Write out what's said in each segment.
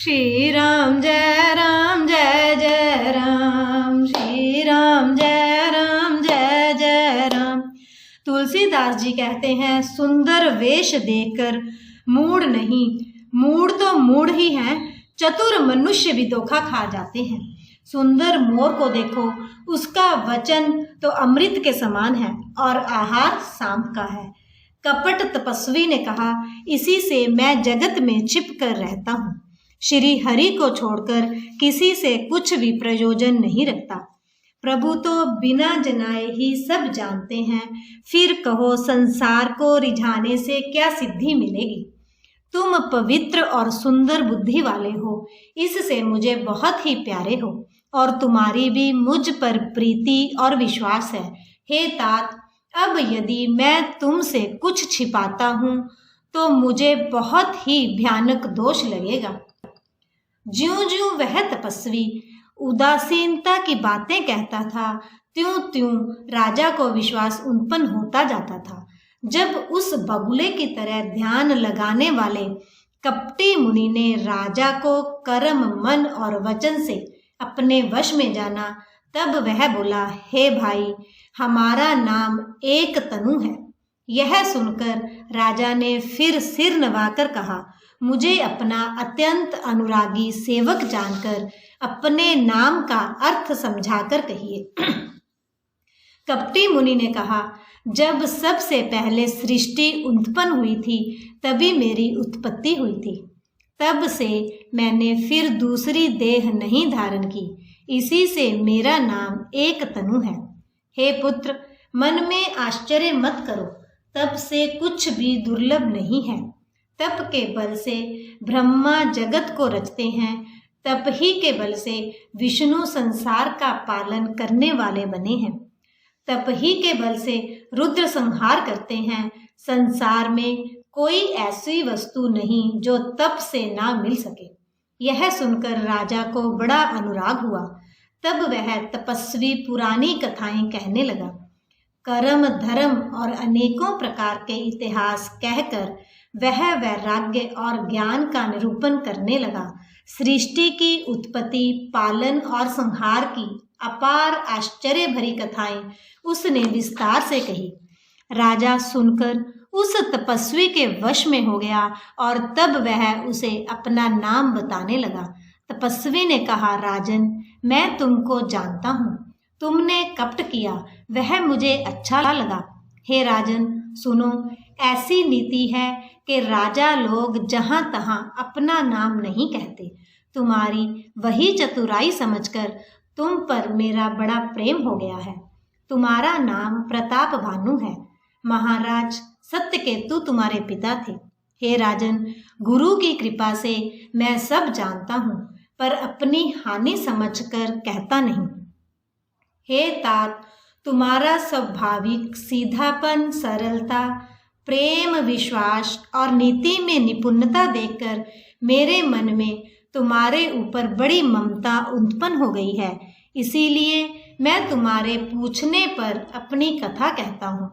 श्री राम जय राम जय जय राम, श्री राम जय राम जय जय राम। तुलसीदास जी कहते हैं, सुंदर वेश देखकर मूढ़ नहीं, मूढ़ तो मूढ़ ही हैं, चतुर मनुष्य भी धोखा खा जाते हैं। सुंदर मोर को देखो, उसका वचन तो अमृत के समान है और आहार सांप का है। कपट तपस्वी ने कहा, इसी से मैं जगत में छिप कर रहता हूँ। श्री हरि को छोड़कर किसी से कुछ भी प्रयोजन नहीं रखता। प्रभु तो बिना जनाए ही सब जानते हैं, फिर कहो संसार को रिझाने से क्या सिद्धि मिलेगी। तुम पवित्र और सुंदर बुद्धि वाले हो, इससे मुझे बहुत ही प्यारे हो और तुम्हारी भी मुझ पर प्रीति और विश्वास है। हे तात, अब यदि मैं तुमसे कुछ छिपाता हूँ तो मुझे बहुत ही भयानक दोष लगेगा। ज्यों ज्यों वह तपस्वी उदासीनता की बातें कहता था, त्यों त्यों राजा को विश्वास उत्पन्न होता जाता था। जब उस बगुले की तरह ध्यान लगाने वाले कपटी मुनि ने राजा को कर्म, मन और वचन से अपने वश में जाना, तब वह बोला, हे भाई, हमारा नाम एक तनु है। यह सुनकर राजा ने फिर सिर नवाकर कहा, मुझे अपना अत्यंत अनुरागी सेवक जानकर अपने नाम का अर्थ समझाकर कहिए। कपटी मुनि ने कहा, जब सबसे पहले सृष्टि उत्पन्न हुई थी तभी मेरी उत्पत्ति हुई थी। तब से मैंने फिर दूसरी देह नहीं धारण की, इसी से मेरा नाम एक तनु है। हे पुत्र, मन में आश्चर्य मत करो, तप से कुछ भी दुर्लभ नहीं है। तप के बल से ब्रह्मा जगत को रचते हैं, तप ही के बल से विष्णु संसार का पालन करने वाले बने हैं। तप ही के बल से रुद्र संहार करते हैं। संसार में कोई ऐसी वस्तु नहीं जो तप से ना मिल सके। यह सुनकर राजा को बड़ा अनुराग हुआ। तब वह तपस्वी पुरानी कथाएं कहने लगा। कर्म, धर्म और अनेकों प्रकार के इतिहास कहकर वह वैराग्य और ज्ञान का निरूपण करने लगा। सृष्टि की उत्पत्ति, पालन और संहार की अपार आश्चर्य भरी कथाएं उसने विस्तार से कही। राजा सुनकर उस तपस्वी के वश में हो गया और तब वह उसे अपना नाम बताने लगा। तपस्वी ने कहा, राजन, मैं तुमको जानता हूँ। तुमने कपट किया, वह मुझे अच्छा लगा। हे राजन, सुनो, ऐसी नीति है कि राजा लोग जहाँ तहाँ अपना नाम नहीं कहते। तुम्हारी वही चतुराई समझकर तुम पर मेरा बड़ा प्रेम हो गया है। तुम्हारा नाम प्रताप भानु है। महाराज सत्यकेतु तुम्हारे पिता थे। हे राजन, गुरु की कृपा से मैं सब जानता हूँ, पर अपनी हानि समझकर कहता नहीं। हे तात, तुम्हारा स्वाभाविक सीधापन, सरलता, प्रेम, विश्वास और नीति में निपुणता देखकर मेरे मन में तुम्हारे ऊपर बड़ी ममता उत्पन्न हो गई है। इसीलिए मैं तुम्हारे पूछने पर अपनी कथा कहता हूँ।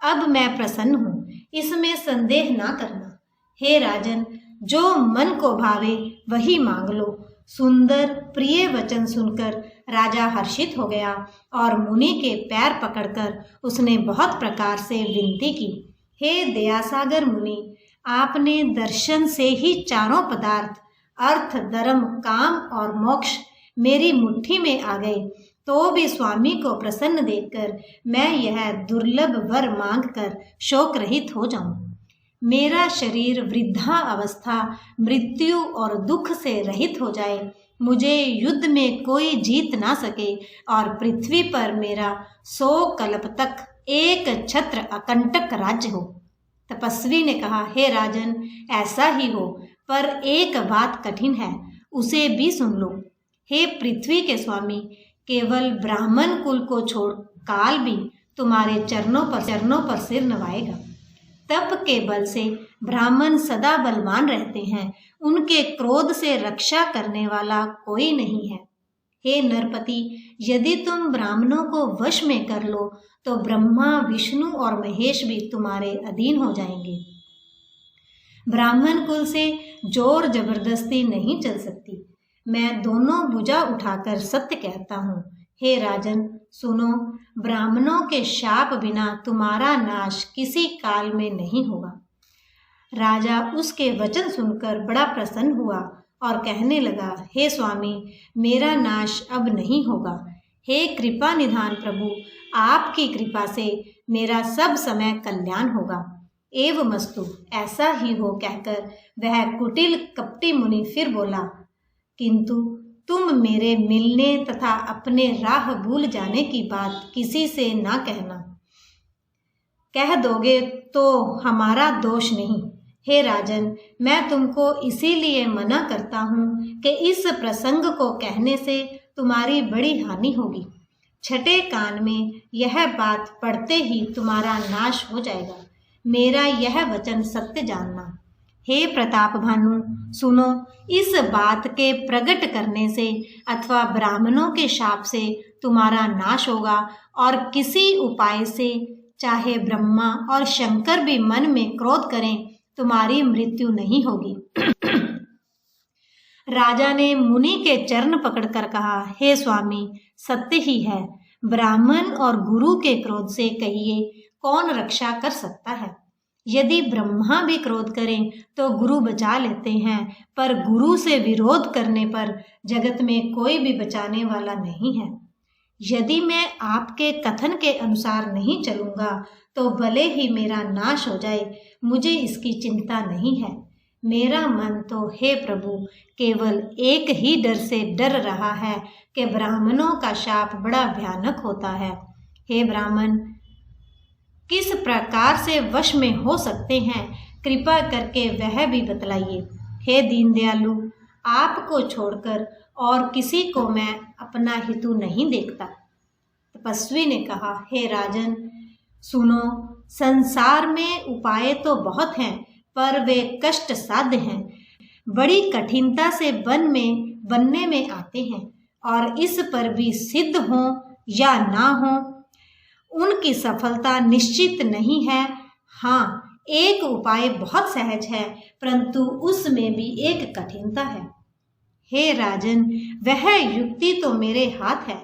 अब मैं प्रसन्न हूँ, इसमें संदेह ना करना। हे राजन, जो मन को भावे वही मांग लो। सुंदर प्रिय वचन सुनकर राजा हर्षित हो गया और मुनि के पैर पकड़कर उसने बहुत प्रकार से विनती की। हे दयासागर मुनि, आपने दर्शन से ही चारों पदार्थ अर्थ, धर्म, काम और मोक्ष मेरी मुट्ठी में आ गए, तो भी स्वामी को प्रसन्न देखकर मैं यह दुर्लभ वर मांगकर शोक रहित हो जाऊं। मेरा शरीर वृद्धा अवस्था, मृत्यु और दुख से रहित हो जाए, मुझे युद्ध में कोई जीत ना सके और पृथ्वी पर मेरा 100 कल्प तक एक छत्र अकंटक राज्य हो। तपस्वी ने कहा, हे राजन, ऐसा ही हो, पर एक बात कठिन है, उसे भी सुन लो। हे पृथ्वी के स्वामी, केवल ब्राह्मण कुल को छोड़ काल भी तुम्हारे चरणों पर सिर नवाएगा। तप के बल से ब्राह्मण सदा बलवान रहते हैं, उनके क्रोध से रक्षा करने वाला कोई नहीं है। हे नरपति, यदि तुम ब्राह्मणों को वश में कर लो तो ब्रह्मा, विष्णु और महेश भी तुम्हारे अधीन हो जाएंगे। ब्राह्मण कुल से जोर जबरदस्ती नहीं चल सकती। मैं दोनों भुजा उठाकर सत्य कहता हूँ। हे राजन सुनो, ब्राह्मणों के शाप बिना तुम्हारा नाश किसी काल में नहीं होगा। राजा उसके वचन सुनकर बड़ा प्रसन्न हुआ और कहने लगा, हे स्वामी, मेरा नाश अब नहीं होगा। हे कृपा निधान प्रभु, आपकी कृपा से मेरा सब समय कल्याण होगा। एवमस्तु, ऐसा ही हो कहकर वह कुटिल कपटी मुनि फिर बोला, किंतु तुम मेरे मिलने तथा अपने राह भूल जाने की बात किसी से ना कहना। कह दोगे तो हमारा दोष नहीं। हे राजन, मैं तुमको इसीलिए मना करता हूँ कि इस प्रसंग को कहने से तुम्हारी बड़ी हानि होगी। छठे कान में यह बात पढ़ते ही तुम्हारा नाश हो जाएगा। मेरा यह वचन सत्य जानना। हे प्रताप भानु सुनो, इस बात के प्रकट करने से अथवा ब्राह्मणों के शाप से तुम्हारा नाश होगा और किसी उपाय से, चाहे ब्रह्मा और शंकर भी मन में क्रोध करें, तुम्हारी मृत्यु नहीं होगी। राजा ने मुनि के चरण पकड़कर कहा, हे स्वामी, सत्य ही है। ब्राह्मण और गुरु के क्रोध से कहिए कौन रक्षा कर सकता है। यदि ब्रह्मा भी क्रोध करें तो गुरु बचा लेते हैं, पर गुरु से विरोध करने पर जगत में कोई भी बचाने वाला नहीं है। यदि मैं आपके कथन के अनुसार नहीं चलूँगा तो भले ही मेरा नाश हो जाए, मुझे इसकी चिंता नहीं है। मेरा मन तो हे प्रभु केवल एक ही डर से डर रहा है कि ब्राह्मणों का शाप बड़ा भयानक होता है। हे ब्राह्मण, किस प्रकार से वश में हो सकते हैं, कृपा करके वह भी बतलाइए। हे दीन दयालु, आपको छोड़कर और किसी को मैं अपना हितु नहीं देखता। तपस्वी ने कहा, हे राजन सुनो, संसार में उपाय तो बहुत हैं, पर वे कष्ट साध्य हैं, बड़ी कठिनता से बनने में आते हैं, और इस पर भी सिद्ध हो या ना हो उनकी सफलता निश्चित नहीं है। हाँ, एक उपाय बहुत सहज है, परंतु उसमें भी एक कठिनता है। हे राजन, वह युक्ति तो मेरे हाथ है,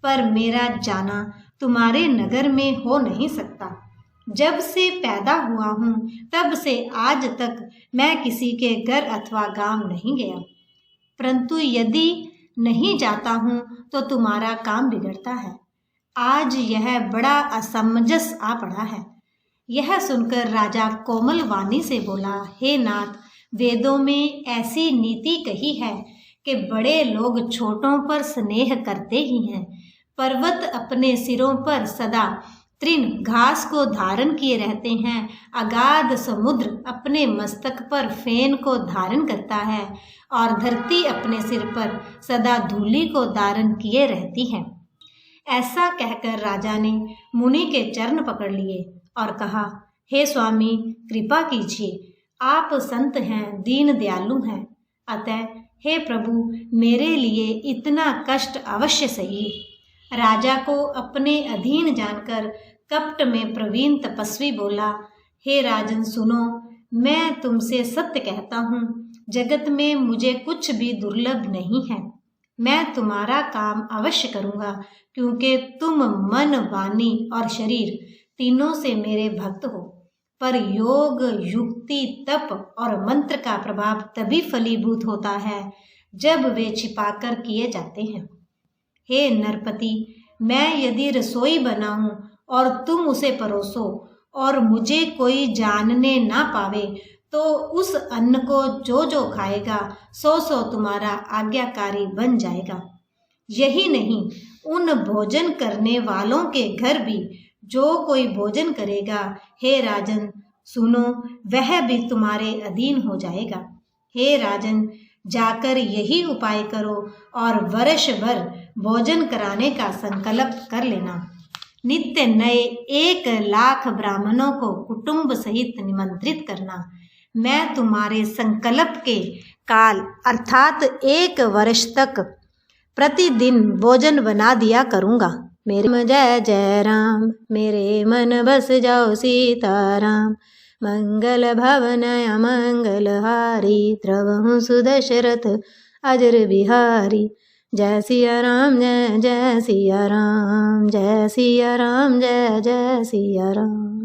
पर मेरा जाना तुम्हारे नगर में हो नहीं सकता। जब से पैदा हुआ हूँ तब से आज तक मैं किसी के घर अथवा गांव नहीं गया, परंतु यदि नहीं जाता हूँ तो तुम्हारा काम बिगड़ता है। आज यह बड़ा असमंजस आ पड़ा है। यह सुनकर राजा कोमल वाणी से बोला, हे नाथ, वेदों में ऐसी नीति कही है कि बड़े लोग छोटों पर स्नेह करते ही हैं। पर्वत अपने सिरों पर सदा तृण घास को धारण किए रहते हैं, अगाध समुद्र अपने मस्तक पर फेन को धारण करता है, और धरती अपने सिर पर सदा धूलि को धारण किए रहती है। ऐसा कहकर राजा ने मुनि के चरण पकड़ लिए और कहा, हे स्वामी, कृपा कीजिए, आप संत हैं, दीन दयालु हैं, अतः हे प्रभु मेरे लिए इतना कष्ट अवश्य सहिए। राजा को अपने अधीन जानकर कपट में प्रवीण तपस्वी बोला, हे राजन सुनो, मैं तुमसे सत्य कहता हूँ, जगत में मुझे कुछ भी दुर्लभ नहीं है। मैं तुम्हारा काम अवश्य करूँगा, क्योंकि तुम मन, वाणी और शरीर तीनों से मेरे भक्त हो। पर योग, युक्ति, तप और मंत्र का प्रभाव तभी फलीभूत होता है जब वे छिपाकर किए जाते हैं। हे नरपति, मैं यदि रसोई बनाऊं और तुम उसे परोसो और मुझे कोई जानने ना पावे, तो उस अन्न को जो जो खाएगा सो सो तुम्हारा आज्ञाकारी बन जाएगा। यही नहीं, उन भोजन करने वालों के घर भी जो कोई भोजन करेगा, हे राजन सुनो, वह भी तुम्हारे अधीन हो जाएगा। हे राजन, जाकर यही उपाय करो और वर्ष भर भोजन कराने का संकल्प कर लेना। नित्य नए 1,00,000 ब्राह्मणों को कुटुंब सहित निमंत्रित करना। मैं तुम्हारे संकल्प के काल अर्थात 1 वर्ष तक प्रतिदिन भोजन बना दिया करूँगा। मेरे जय जय राम, मेरे मन बस जाओ सीताराम। मंगल भवनय मंगलहारी द्रवहु सुदशरथ अजर बिहारी। जय सिया राम जय जय सिया राम, जय सिया राम जय जय सिया राम।